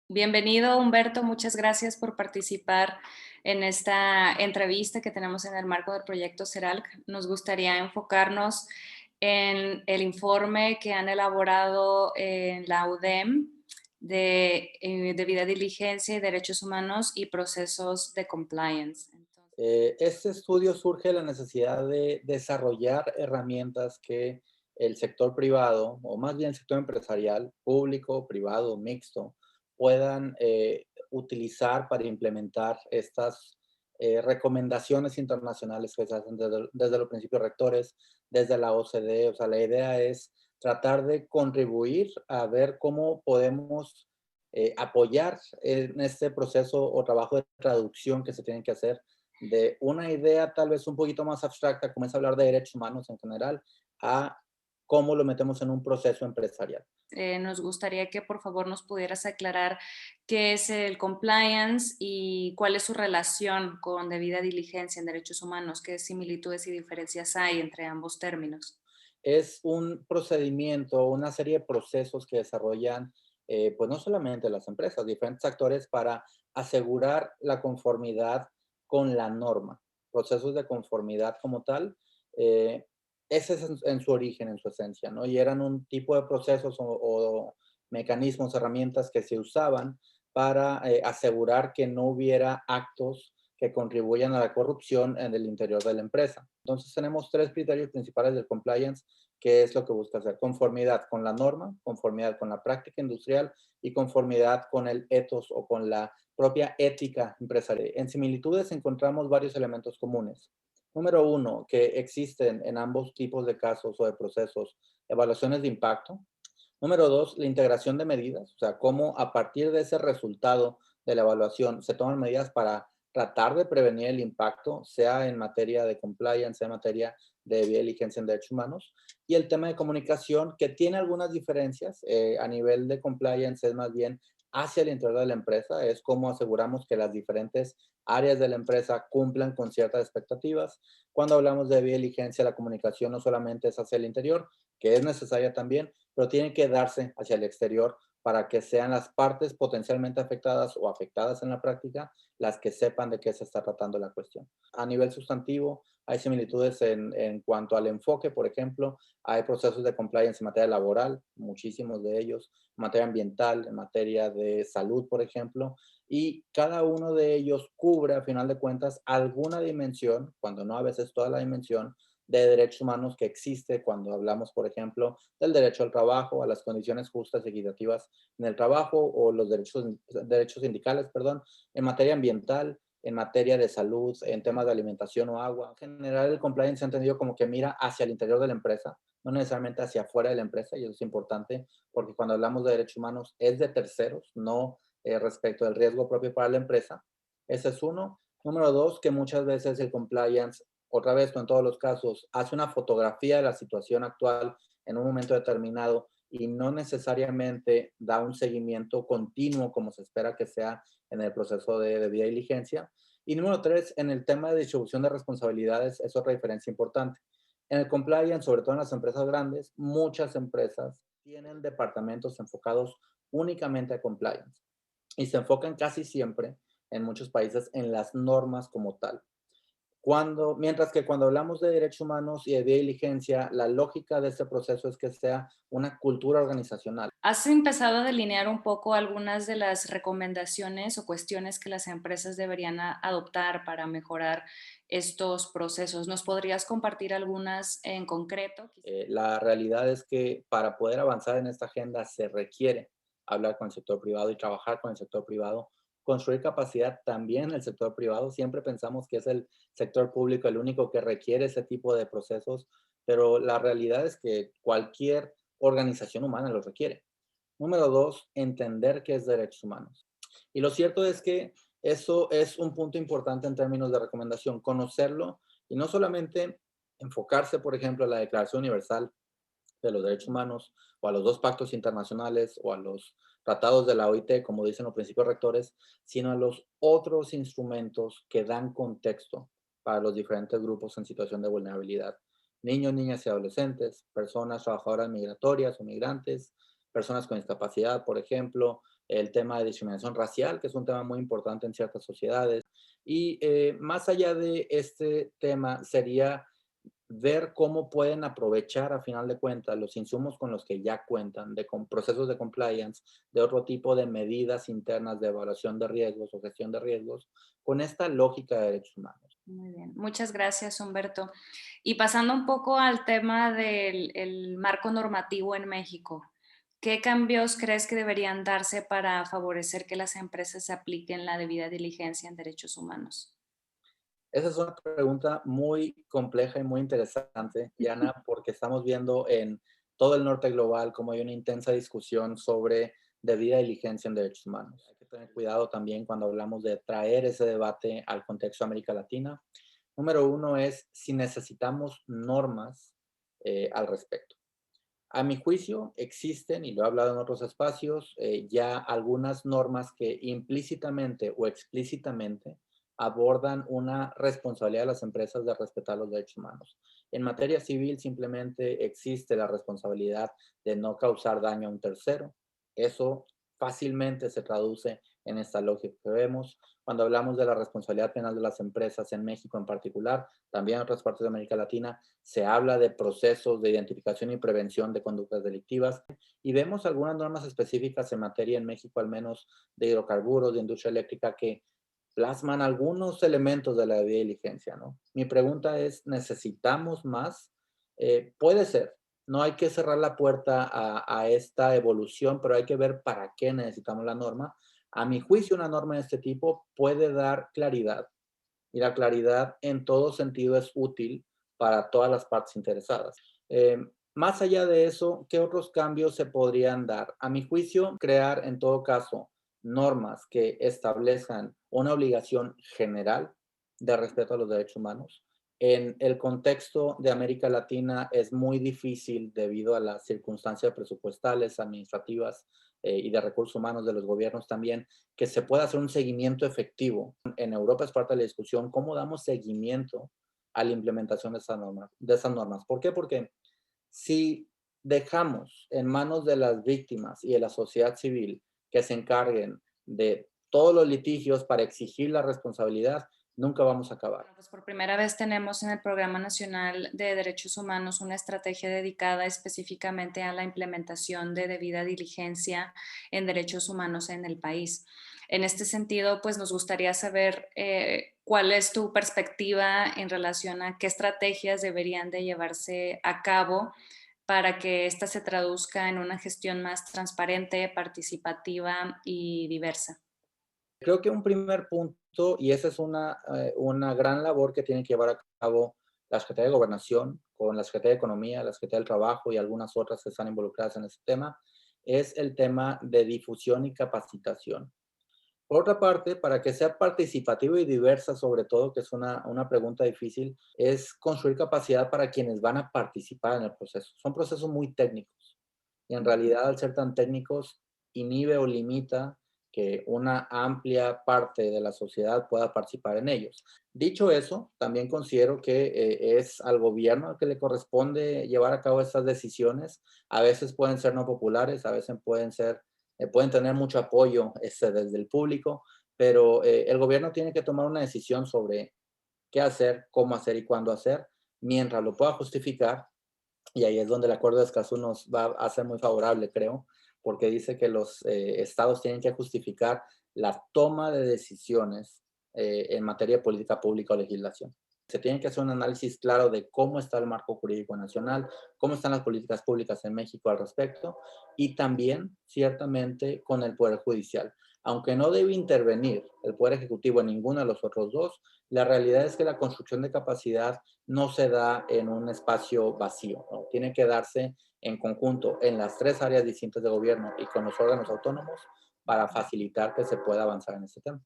Bienvenido, Humberto. Muchas gracias por participar en esta entrevista que tenemos en el marco del proyecto CERALC. Nos gustaría enfocarnos en el informe que han elaborado en la UDEM de debida diligencia y derechos humanos y procesos de compliance. Este estudio surge de la necesidad de desarrollar herramientas que el sector privado, o más bien el sector empresarial, público, privado, mixto, puedan utilizar para implementar estas recomendaciones internacionales que se hacen desde los principios rectores, desde la OCDE. O sea, la idea es tratar de contribuir a ver cómo podemos apoyar en este proceso o trabajo de traducción que se tienen que hacer de una idea tal vez un poquito más abstracta, como es hablar de derechos humanos en general, a cómo lo metemos en un proceso empresarial. Nos gustaría que por favor nos pudieras aclarar qué es el compliance y cuál es su relación con debida diligencia en derechos humanos, qué similitudes y diferencias hay entre ambos términos. Es un procedimiento, una serie de procesos que desarrollan, pues no solamente las empresas, diferentes actores para asegurar la conformidad con la norma. Procesos de conformidad como tal, eh, ese es en su origen, en su esencia, ¿no? Y eran un tipo de procesos o mecanismos, herramientas que se usaban para asegurar que no hubiera actos que contribuyan a la corrupción en el interior de la empresa. Entonces tenemos tres criterios principales del compliance, que es lo que busca hacer: conformidad con la norma, conformidad con la práctica industrial y conformidad con el ethos o con la propia ética empresarial. En similitudes encontramos varios elementos comunes. Número uno, que existen en ambos tipos de casos o de procesos evaluaciones de impacto. Número dos, la integración de medidas, o sea, cómo a partir de ese resultado de la evaluación se toman medidas para tratar de prevenir el impacto, sea en materia de compliance, sea en materia de diligencia en derechos humanos. Y el tema de comunicación, que tiene algunas diferencias a nivel de compliance, es más bien hacia el interior de la empresa, es cómo aseguramos que las diferentes áreas de la empresa cumplan con ciertas expectativas. Cuando hablamos de diligencia, la comunicación no solamente es hacia el interior, que es necesaria también, pero tiene que darse hacia el exterior para que sean las partes potencialmente afectadas o afectadas en la práctica las que sepan de qué se está tratando la cuestión. A nivel sustantivo, hay similitudes en cuanto al enfoque. Por ejemplo, hay procesos de compliance en materia laboral, muchísimos de ellos, en materia ambiental, en materia de salud, por ejemplo, y cada uno de ellos cubre, a final de cuentas, alguna dimensión, cuando no a veces toda la dimensión, de derechos humanos que existe cuando hablamos, por ejemplo, del derecho al trabajo, a las condiciones justas y equitativas en el trabajo, o los derechos sindicales, perdón, en materia ambiental, en materia de salud, en temas de alimentación o agua. En general, el compliance se ha entendido como que mira hacia el interior de la empresa, no necesariamente hacia afuera de la empresa, y eso es importante porque cuando hablamos de derechos humanos es de terceros, no respecto del riesgo propio para la empresa. Ese es uno. Número dos, que muchas veces el compliance, otra vez, no en todos los casos, hace una fotografía de la situación actual en un momento determinado y no necesariamente da un seguimiento continuo como se espera que sea en el proceso de debida diligencia. Y número tres, en el tema de distribución de responsabilidades, es otra diferencia importante. En el compliance, sobre todo en las empresas grandes, muchas empresas tienen departamentos enfocados únicamente a compliance y se enfocan casi siempre en muchos países en las normas como tal. Mientras que cuando hablamos de derechos humanos y de diligencia, la lógica de este proceso es que sea una cultura organizacional. ¿Has empezado a delinear un poco algunas de las recomendaciones o cuestiones que las empresas deberían adoptar para mejorar estos procesos? ¿Nos podrías compartir algunas en concreto? La realidad es que para poder avanzar en esta agenda se requiere hablar con el sector privado y trabajar con el sector privado, construir capacidad también en el sector privado. Siempre pensamos que es el sector público el único que requiere ese tipo de procesos, pero la realidad es que cualquier organización humana lo requiere. Número dos, entender qué es derechos humanos. Y lo cierto es que eso es un punto importante en términos de recomendación, conocerlo y no solamente enfocarse, por ejemplo, a la Declaración Universal de los Derechos Humanos o a los dos pactos internacionales o a los tratados de la OIT, como dicen los principios rectores, sino a los otros instrumentos que dan contexto para los diferentes grupos en situación de vulnerabilidad. Niños, niñas y adolescentes, personas trabajadoras migratorias o migrantes, personas con discapacidad, por ejemplo, el tema de discriminación racial, que es un tema muy importante en ciertas sociedades. Y más allá de este tema, sería ver cómo pueden aprovechar a final de cuentas los insumos con los que ya cuentan, con procesos de compliance, de otro tipo de medidas internas de evaluación de riesgos o gestión de riesgos, con esta lógica de derechos humanos. Muy bien, muchas gracias, Humberto. Y pasando un poco al tema del el marco normativo en México, ¿qué cambios crees que deberían darse para favorecer que las empresas apliquen la debida diligencia en derechos humanos? Esa es una pregunta muy compleja y muy interesante, Diana, porque estamos viendo en todo el norte global como hay una intensa discusión sobre debida diligencia en derechos humanos. Hay que tener cuidado también cuando hablamos de traer ese debate al contexto de América Latina. Número uno es si necesitamos normas al respecto. A mi juicio, existen, y lo he hablado en otros espacios, ya algunas normas que implícitamente o explícitamente abordan una responsabilidad de las empresas de respetar los derechos humanos. En materia civil simplemente existe la responsabilidad de no causar daño a un tercero. Eso fácilmente se traduce en esta lógica que vemos. Cuando hablamos de la responsabilidad penal de las empresas en México en particular, también en otras partes de América Latina, se habla de procesos de identificación y prevención de conductas delictivas y vemos algunas normas específicas en materia en México, al menos de hidrocarburos, de industria eléctrica, que plasman algunos elementos de la debida diligencia, ¿no? Mi pregunta es, ¿necesitamos más? Puede ser, no hay que cerrar la puerta a esta evolución, pero hay que ver para qué necesitamos la norma. A mi juicio, una norma de este tipo puede dar claridad y la claridad en todo sentido es útil para todas las partes interesadas. Eh, Más allá de eso, ¿qué otros cambios se podrían dar? A mi juicio, crear en todo caso normas que establezcan una obligación general de respeto a los derechos humanos. En el contexto de América Latina es muy difícil debido a las circunstancias presupuestales, administrativas y de recursos humanos de los gobiernos también, que se pueda hacer un seguimiento efectivo. En Europa es parte de la discusión cómo damos seguimiento a la implementación de esas normas. ¿Por qué? Porque si dejamos en manos de las víctimas y de la sociedad civil que se encarguen de todos los litigios para exigir la responsabilidad, nunca vamos a acabar. Bueno, pues por primera vez tenemos en el Programa Nacional de Derechos Humanos una estrategia dedicada específicamente a la implementación de debida diligencia en derechos humanos en el país. En este sentido, pues nos gustaría saber cuál es tu perspectiva en relación a qué estrategias deberían de llevarse a cabo para que ésta se traduzca en una gestión más transparente, participativa y diversa. Creo que un primer punto, y esa es una gran labor que tiene que llevar a cabo la Secretaría de Gobernación, con la Secretaría de Economía, la Secretaría del Trabajo y algunas otras que están involucradas en este tema, es el tema de difusión y capacitación. Por otra parte, para que sea participativo y diversa, sobre todo, que es una pregunta difícil, es construir capacidad para quienes van a participar en el proceso. Son procesos muy técnicos y en realidad al ser tan técnicos inhibe o limita que una amplia parte de la sociedad pueda participar en ellos. Dicho eso, también considero que es al gobierno al que le corresponde llevar a cabo estas decisiones. A veces pueden ser no populares, a veces pueden tener mucho apoyo desde el público, pero el gobierno tiene que tomar una decisión sobre qué hacer, cómo hacer y cuándo hacer, mientras lo pueda justificar. Y ahí es donde el acuerdo de Escazú nos va a ser muy favorable, creo, porque dice que los estados tienen que justificar la toma de decisiones en materia de política pública o legislación. Se tiene que hacer un análisis claro de cómo está el marco jurídico nacional, cómo están las políticas públicas en México al respecto y también, ciertamente, con el Poder Judicial. Aunque no debe intervenir el Poder Ejecutivo en ninguno de los otros dos, la realidad es que la construcción de capacidad no se da en un espacio vacío, ¿no? Tiene que darse en conjunto en las tres áreas distintas de gobierno y con los órganos autónomos para facilitar que se pueda avanzar en este tema.